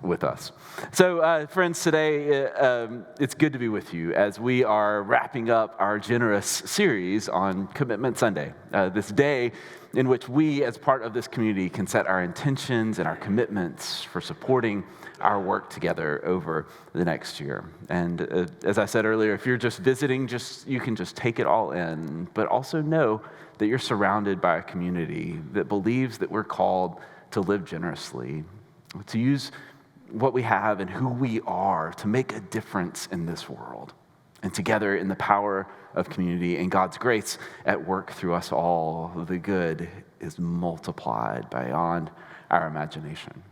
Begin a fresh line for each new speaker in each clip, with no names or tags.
with us. So, friends, today it's good to be with you as we are wrapping up our generous series on Commitment Sunday, this day in which we, as part of this community, can set our intentions and our commitments for supporting our work together over the next year. And as I said earlier, if you're just visiting, you can just take it all in, but also know that you're surrounded by a community that believes that we're called to live generously, to use what we have and who we are to make a difference in this world. And together in the power of community and God's grace at work through us all, the good is multiplied beyond our imagination.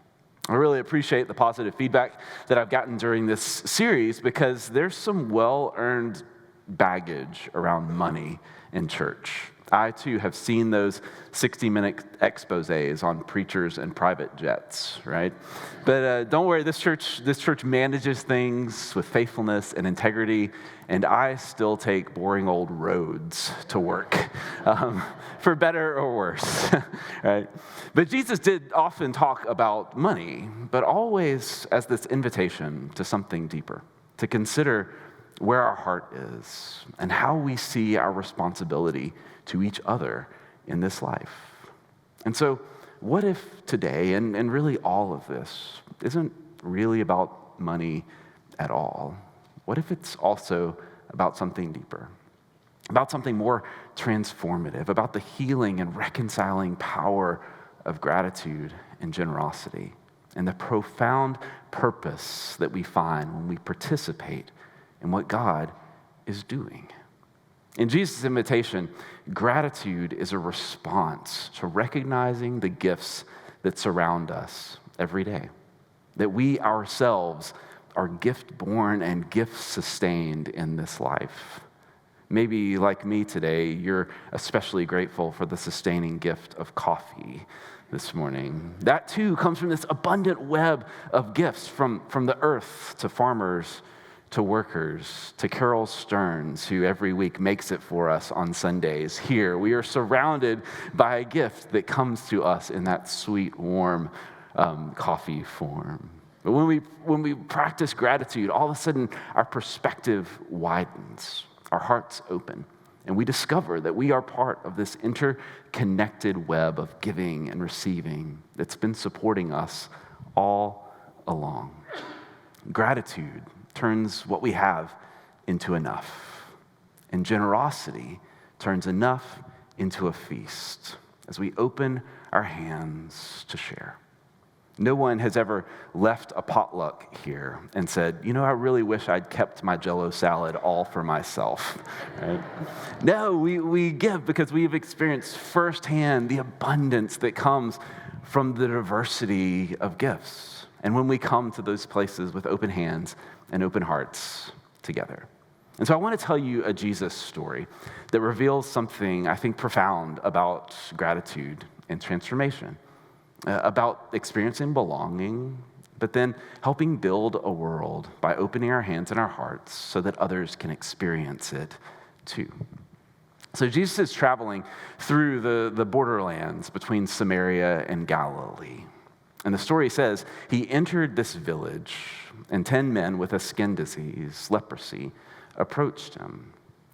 I really appreciate the positive feedback that I've gotten during this series because there's some well-earned baggage around money in church. I, too, have seen those 60-minute exposés on preachers and private jets, right? But don't worry, this church manages things with faithfulness and integrity, and I still take boring old roads to work, for better or worse, right? But Jesus did often talk about money, but always as this invitation to something deeper, to consider where our heart is and how we see our responsibility to each other in this life. And so what if today, and really all of this, isn't really about money at all? What if it's also about something deeper, about something more transformative, about the healing and reconciling power of gratitude and generosity, and the profound purpose that we find when we participate in what God is doing? In Jesus' invitation, gratitude is a response to recognizing the gifts that surround us every day, that we ourselves are gift-born and gift-sustained in this life. Maybe, like me today, you're especially grateful for the sustaining gift of coffee this morning. That, too, comes from this abundant web of gifts from the earth to farmers to workers, to Carol Stearns, who every week makes it for us on Sundays. Here, we are surrounded by a gift that comes to us in that sweet, warm coffee form. But when we practice gratitude, all of a sudden our perspective widens, our hearts open, and we discover that we are part of this interconnected web of giving and receiving that's been supporting us all along. Gratitude turns what we have into enough. And generosity turns enough into a feast as we open our hands to share. No one has ever left a potluck here and said, I really wish I'd kept my Jell-O salad all for myself. Right? No, we give because we've experienced firsthand the abundance that comes from the diversity of gifts. And when we come to those places with open hands and open hearts together. And so I want to tell you a Jesus story that reveals something, I think, profound about gratitude and transformation, about experiencing belonging, but then helping build a world by opening our hands and our hearts so that others can experience it too. So Jesus is traveling through the borderlands between Samaria and Galilee. And the story says he entered this village, and 10 men with a skin disease, leprosy, approached him,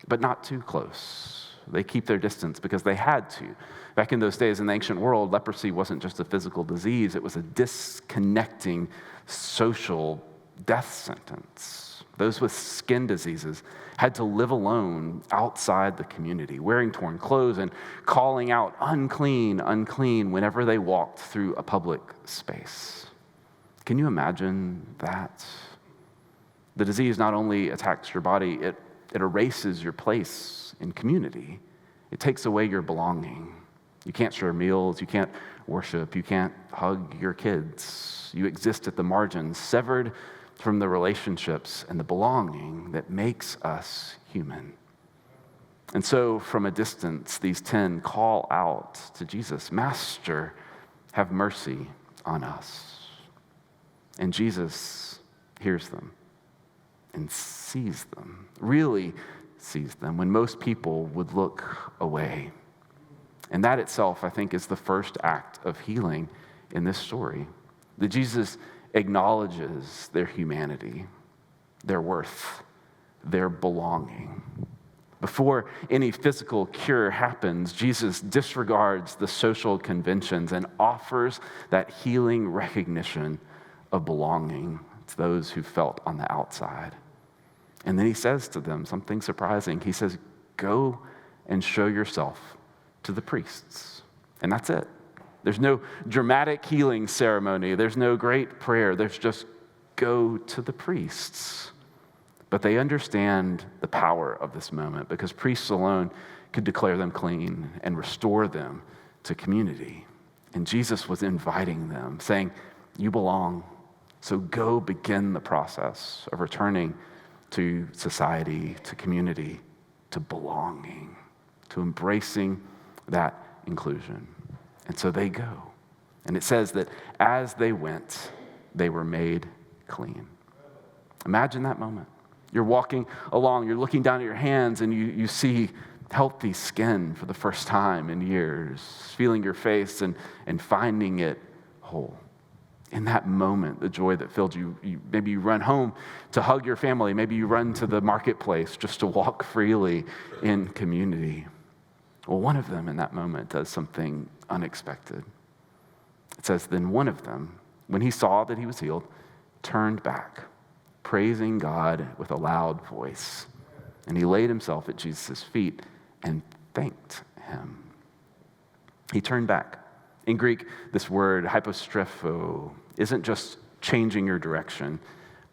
but not too close. They keep their distance because they had to. Back in those days in the ancient world, leprosy wasn't just a physical disease, it was a disconnecting social death sentence. Those with skin diseases had to live alone outside the community, wearing torn clothes and calling out, unclean, unclean, whenever they walked through a public space. Can you imagine that? The disease not only attacks your body, it erases your place in community. It takes away your belonging. You can't share meals, you can't worship, you can't hug your kids. You exist at the margins, severed from the relationships and the belonging that makes us human. And so from a distance, these 10 call out to Jesus, "Master, have mercy on us." And Jesus hears them and sees them, really sees them, when most people would look away. And that itself, I think, is the first act of healing in this story. That Jesus acknowledges their humanity, their worth, their belonging. Before any physical cure happens, Jesus disregards the social conventions and offers that healing recognition of belonging to those who felt on the outside. And then he says to them something surprising. He says, "Go and show yourself to the priests." And that's it. There's no dramatic healing ceremony. There's no great prayer. There's just go to the priests. But they understand the power of this moment because priests alone could declare them clean and restore them to community. And Jesus was inviting them, saying, "You belong. So go begin the process of returning to society, to community, to belonging, to embracing that inclusion." And so they go. And it says that as they went, they were made clean. Imagine that moment. You're walking along, you're looking down at your hands, and you see healthy skin for the first time in years, feeling your face and finding it whole. In that moment, the joy that filled you, maybe you run home to hug your family, maybe you run to the marketplace just to walk freely in community. Well, one of them in that moment does something unexpected. It says, then one of them, when he saw that he was healed, turned back, praising God with a loud voice. And he laid himself at Jesus' feet and thanked him. He turned back. In Greek, this word, hypostrepho, isn't just changing your direction,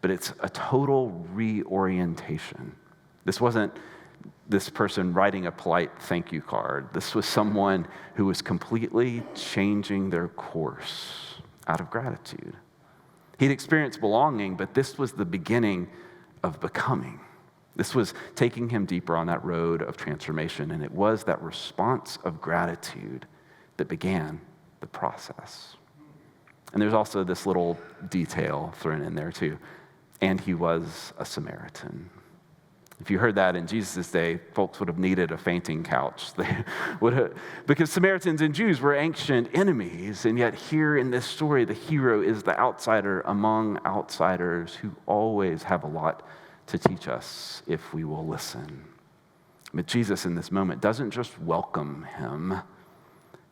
but it's a total reorientation. This wasn't this person writing a polite thank you card. This was someone who was completely changing their course out of gratitude. He'd experienced belonging, but this was the beginning of becoming. This was taking him deeper on that road of transformation, and it was that response of gratitude that began the process. And there's also this little detail thrown in there too. And he was a Samaritan. If you heard that in Jesus' day, folks would have needed a fainting couch. They would have, because Samaritans and Jews were ancient enemies, and yet here in this story, the hero is the outsider among outsiders who always have a lot to teach us if we will listen. But Jesus in this moment doesn't just welcome him.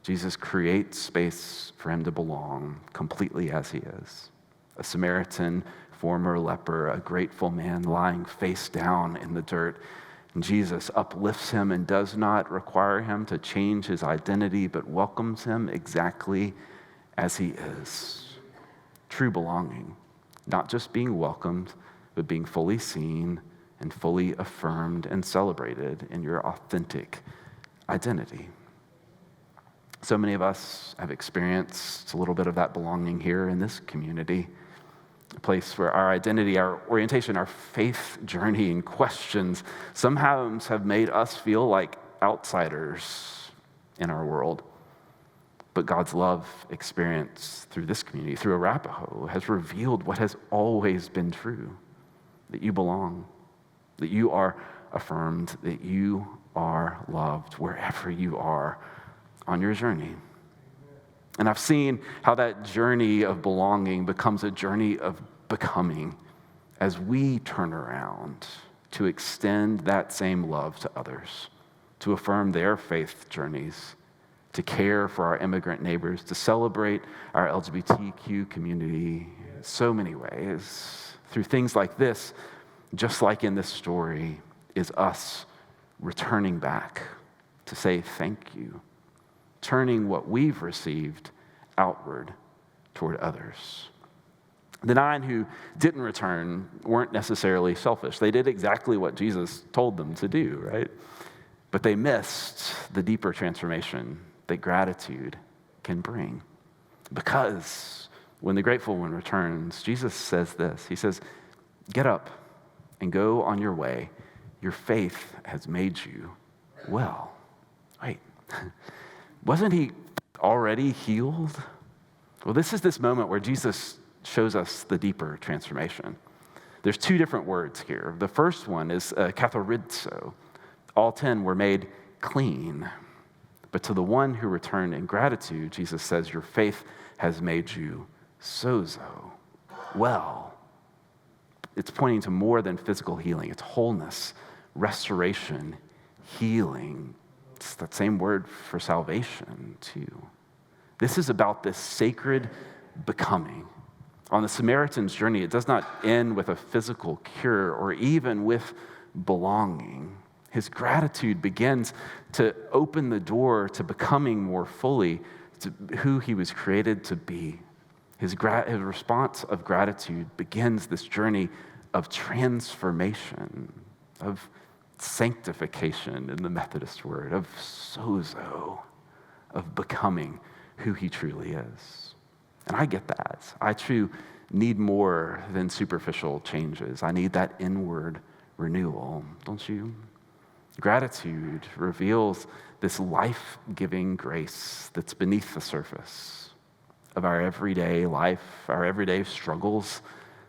Jesus creates space for him to belong completely as he is. A Samaritan, former leper, a grateful man lying face down in the dirt. And Jesus uplifts him and does not require him to change his identity, but welcomes him exactly as he is. True belonging, not just being welcomed, but being fully seen and fully affirmed and celebrated in your authentic identity. So many of us have experienced a little bit of that belonging here in this community, a place where our identity, our orientation, our faith journey and questions somehow have made us feel like outsiders in our world. But God's love experience through this community, through Arapahoe, has revealed what has always been true, that you belong, that you are affirmed, that you are loved wherever you are on your journey. And I've seen how that journey of belonging becomes a journey of becoming as we turn around to extend that same love to others, to affirm their faith journeys, to care for our immigrant neighbors, to celebrate our LGBTQ community in so many ways. Through things like this, just like in this story, is us returning back to say thank you, turning what we've received outward toward others. The 9 who didn't return weren't necessarily selfish. They did exactly what Jesus told them to do, right? But they missed the deeper transformation that gratitude can bring. Because when the grateful one returns, Jesus says this. He says, "Get up and go on your way. Your faith has made you well." Wait, wasn't he already healed? Well, this is this moment where Jesus shows us the deeper transformation. There's 2 different words here. The first one is katharizo. All 10 were made clean. But to the one who returned in gratitude, Jesus says, your faith has made you sozo. well. It's pointing to more than physical healing. It's wholeness, restoration, healing. It's that same word for salvation, too. This is about this sacred becoming. On the Samaritan's journey, it does not end with a physical cure or even with belonging. His gratitude begins to open the door to becoming more fully to who he was created to be. His response of gratitude begins this journey of transformation, of sanctification in the Methodist word, of sozo, of becoming who he truly is. And I get that. I too need more than superficial changes. I need that inward renewal, don't you? Gratitude reveals this life-giving grace that's beneath the surface of our everyday life, our everyday struggles,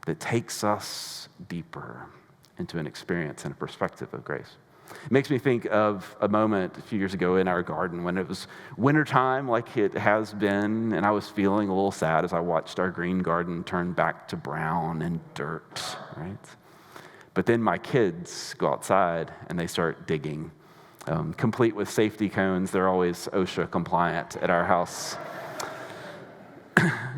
that takes us deeper into an experience and a perspective of grace. It makes me think of a moment a few years ago in our garden when it was wintertime, like it has been, and I was feeling a little sad as I watched our green garden turn back to brown and dirt, right? But then my kids go outside and they start digging, complete with safety cones. They're always OSHA compliant at our house.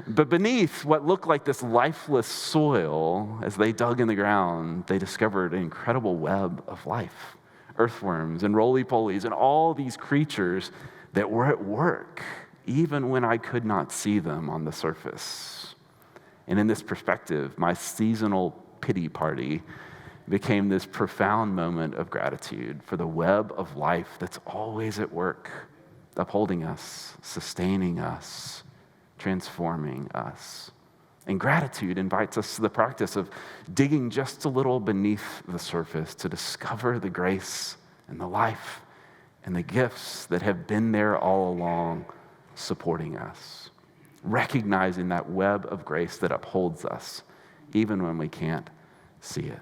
But beneath what looked like this lifeless soil, as they dug in the ground, they discovered an incredible web of life. Earthworms and roly-polies and all these creatures that were at work, even when I could not see them on the surface. And in this perspective, my seasonal pity party became this profound moment of gratitude for the web of life that's always at work, upholding us, sustaining us, transforming us. And gratitude invites us to the practice of digging just a little beneath the surface to discover the grace and the life and the gifts that have been there all along, supporting us. Recognizing that web of grace that upholds us, even when we can't see it.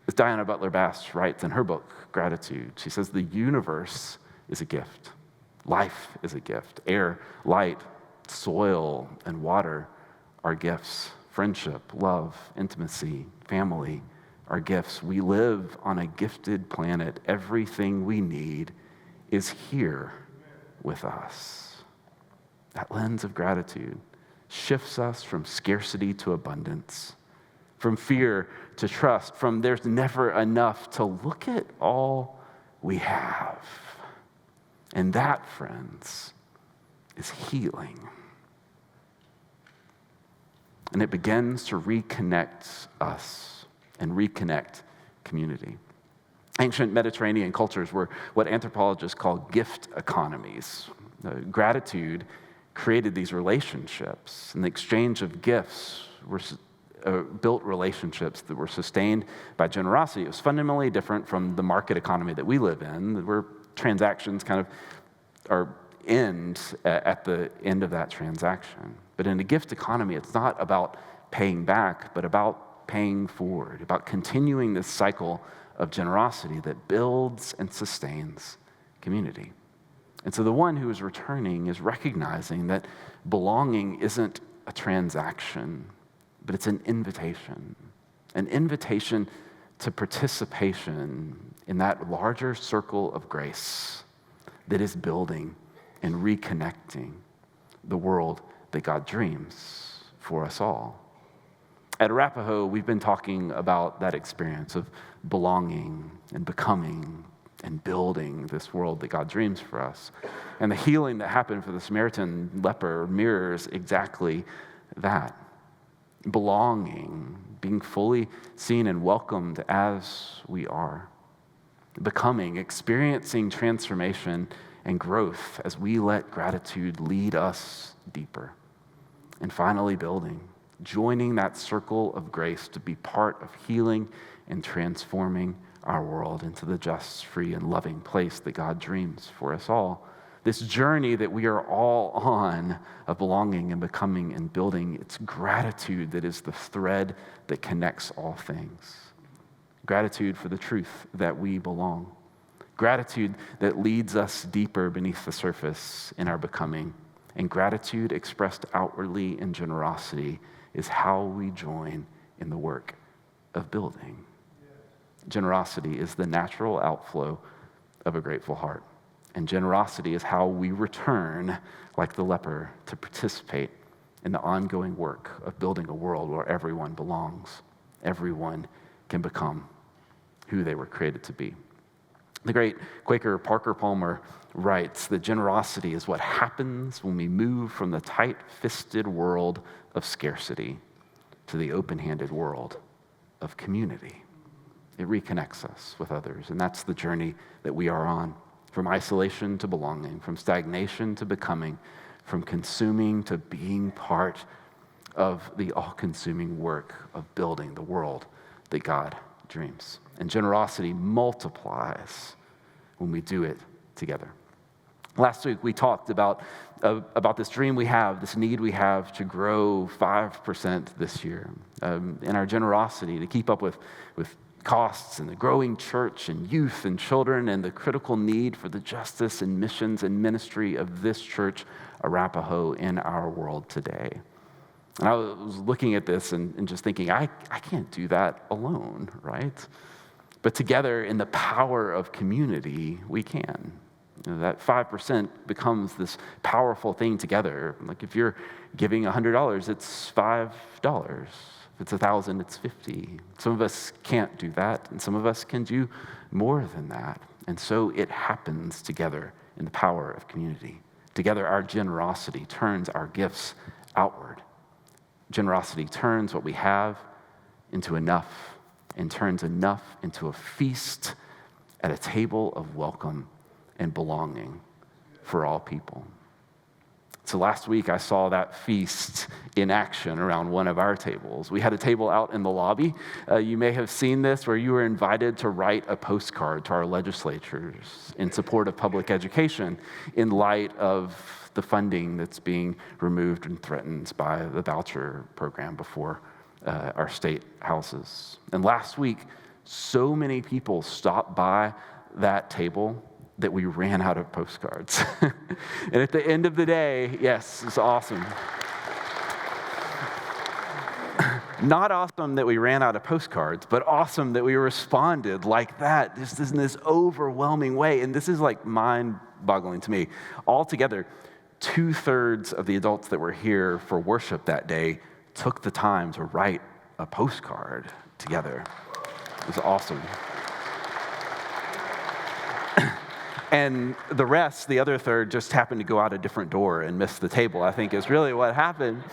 As Diana Butler Bass writes in her book, Gratitude, she says, the universe is a gift. Life is a gift. Air, light, soil, and water are gifts. Friendship, love, intimacy, family are gifts. We live on a gifted planet. Everything we need is here with us. That lens of gratitude shifts us from scarcity to abundance, from fear to trust, from there's never enough to look at all we have. And that, friends, is healing. And it begins to reconnect us and reconnect community. Ancient Mediterranean cultures were what anthropologists call gift economies. Gratitude created these relationships, and the exchange of gifts built relationships that were sustained by generosity. It was fundamentally different from the market economy that we live in, where transactions kind of end at the end of that transaction. But in a gift economy, it's not about paying back, but about paying forward, about continuing this cycle of generosity that builds and sustains community. And so the one who is returning is recognizing that belonging isn't a transaction, but it's an invitation to participation in that larger circle of grace that is building and reconnecting the world that God dreams for us all. At Arapahoe, we've been talking about that experience of belonging and becoming and building this world that God dreams for us. And the healing that happened for the Samaritan leper mirrors exactly that. Belonging, being fully seen and welcomed as we are. Becoming, experiencing transformation and growth as we let gratitude lead us deeper. And finally, building, joining that circle of grace to be part of healing and transforming our world into the just, free, and loving place that God dreams for us all. This journey that we are all on of belonging and becoming and building, it's gratitude that is the thread that connects all things. Gratitude for the truth that we belong. Gratitude that leads us deeper beneath the surface in our becoming. And gratitude expressed outwardly in generosity is how we join in the work of building. Generosity is the natural outflow of a grateful heart. And generosity is how we return, like the leper, to participate in the ongoing work of building a world where everyone belongs. Everyone can become who they were created to be. The great Quaker Parker Palmer writes that generosity is what happens when we move from the tight-fisted world of scarcity to the open-handed world of community. It reconnects us with others, and that's the journey that we are on, from isolation to belonging, from stagnation to becoming, from consuming to being part of the all-consuming work of building the world that God dreams. And generosity multiplies when we do it together. Last week we talked about this dream we have, this need we have to grow 5% this year in our generosity to keep up with costs and the growing church and youth and children and the critical need for the justice and missions and ministry of this church, Arapahoe, in our world today. And I was looking at this and just thinking, I can't do that alone, right? But together in the power of community, we can. You know, that 5% becomes this powerful thing together. Like if you're giving $100, it's $5. If it's 1,000, it's 50. Some of us can't do that, and some of us can do more than that. And so it happens together in the power of community. Together, our generosity turns our gifts outward. Generosity turns what we have into enough, and turns enough into a feast at a table of welcome and belonging for all people. So last week I saw that feast in action around one of our tables. We had a table out in the lobby. You may have seen this, where you were invited to write a postcard to our legislatures in support of public education in light of the funding that's being removed and threatened by the voucher program before our state houses. And last week, so many people stopped by that table that we ran out of postcards. And at the end of the day, yes, it's awesome. Not awesome that we ran out of postcards, but awesome that we responded like that, just in this overwhelming way. And this is like mind-boggling to me. Altogether, 2/3 of the adults that were here for worship that day took the time to write a postcard together. It was awesome. And the rest, the other third, just happened to go out a different door and miss the table, I think is really what happened.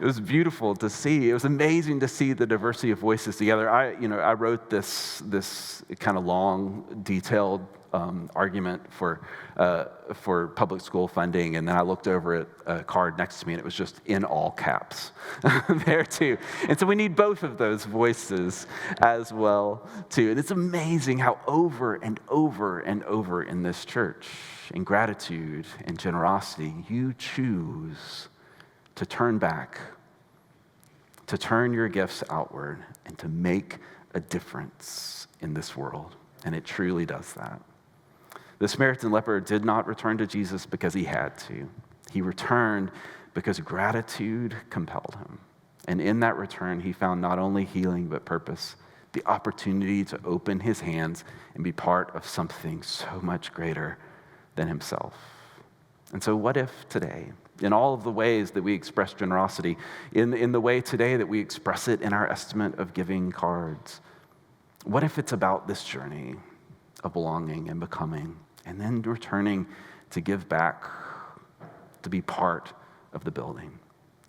It was beautiful to see. It was amazing to see the diversity of voices together. I wrote this kind of long, detailed argument for public school funding, and then I looked over at a card next to me, and it was just in all caps there too. And so we need both of those voices as well too. And it's amazing how over and over and over in this church, in gratitude and generosity, you choose to turn back, to turn your gifts outward, and to make a difference in this world. And it truly does that. The Samaritan leper did not return to Jesus because he had to. He returned because gratitude compelled him. And in that return, he found not only healing, but purpose, the opportunity to open his hands and be part of something so much greater than himself. And so what if today, in all of the ways that we express generosity, in the way today that we express it in our estimate of giving cards, what if it's about this journey of belonging and becoming, and then returning to give back, to be part of the building,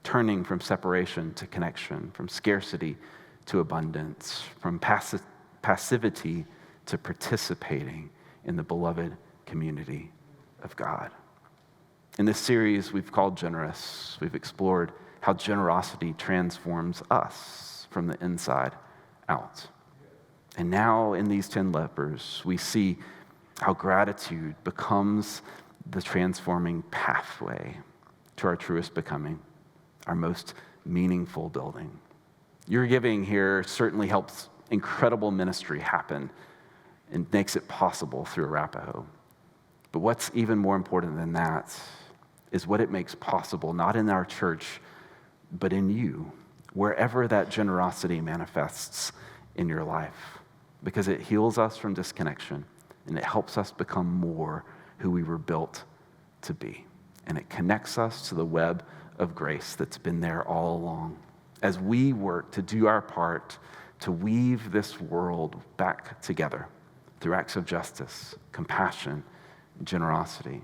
turning from separation to connection, from scarcity to abundance, from passivity to participating in the beloved community of God. In this series we've called Generous, we've explored how generosity transforms us from the inside out. And now in these 10 lepers, we see how gratitude becomes the transforming pathway to our truest becoming, our most meaningful building. Your giving here certainly helps incredible ministry happen and makes it possible through Arapahoe. But what's even more important than that is what it makes possible, not in our church, but in you, wherever that generosity manifests in your life, because it heals us from disconnection and it helps us become more who we were built to be. And it connects us to the web of grace that's been there all along as we work to do our part to weave this world back together through acts of justice, compassion, generosity,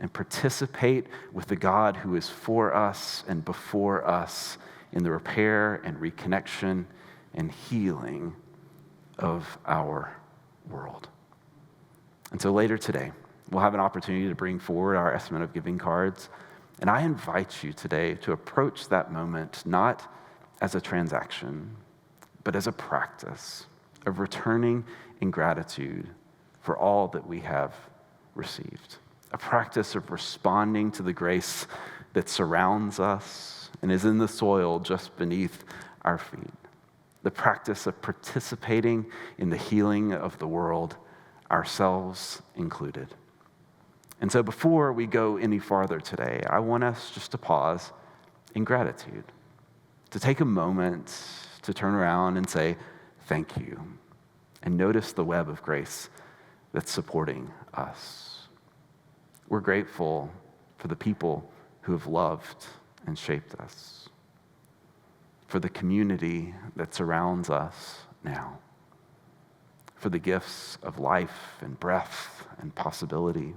and participate with the God who is for us and before us in the repair and reconnection and healing of our world. And so later today, we'll have an opportunity to bring forward our estimate of giving cards. And I invite you today to approach that moment not as a transaction, but as a practice of returning in gratitude for all that we have received. A practice of responding to the grace that surrounds us and is in the soil just beneath our feet. The practice of participating in the healing of the world, ourselves included. And so before we go any farther today, I want us just to pause in gratitude, to take a moment to turn around and say, thank you, and notice the web of grace that's supporting us. We're grateful for the people who have loved and shaped us, for the community that surrounds us now, for the gifts of life and breath and possibility,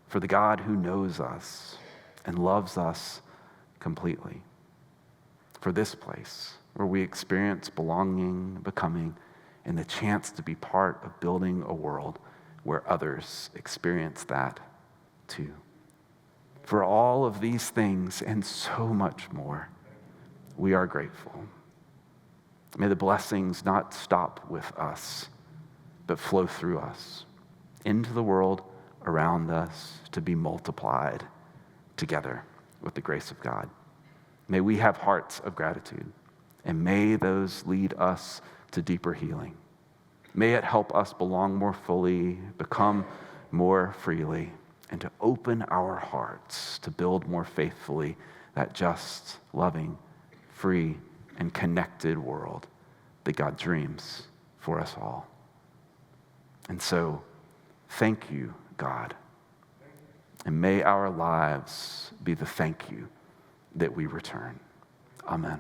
for the God who knows us and loves us completely, for this place where we experience belonging, becoming, and the chance to be part of building a world where others experience that too. For all of these things and so much more, we are grateful. May the blessings not stop with us, but flow through us into the world around us to be multiplied together with the grace of God. May we have hearts of gratitude, and may those lead us to deeper healing. May it help us belong more fully, become more freely, and to open our hearts to build more faithfully that just, loving, free, and connected world that God dreams for us all. And so, thank you, God. And may our lives be the thank you that we return. Amen.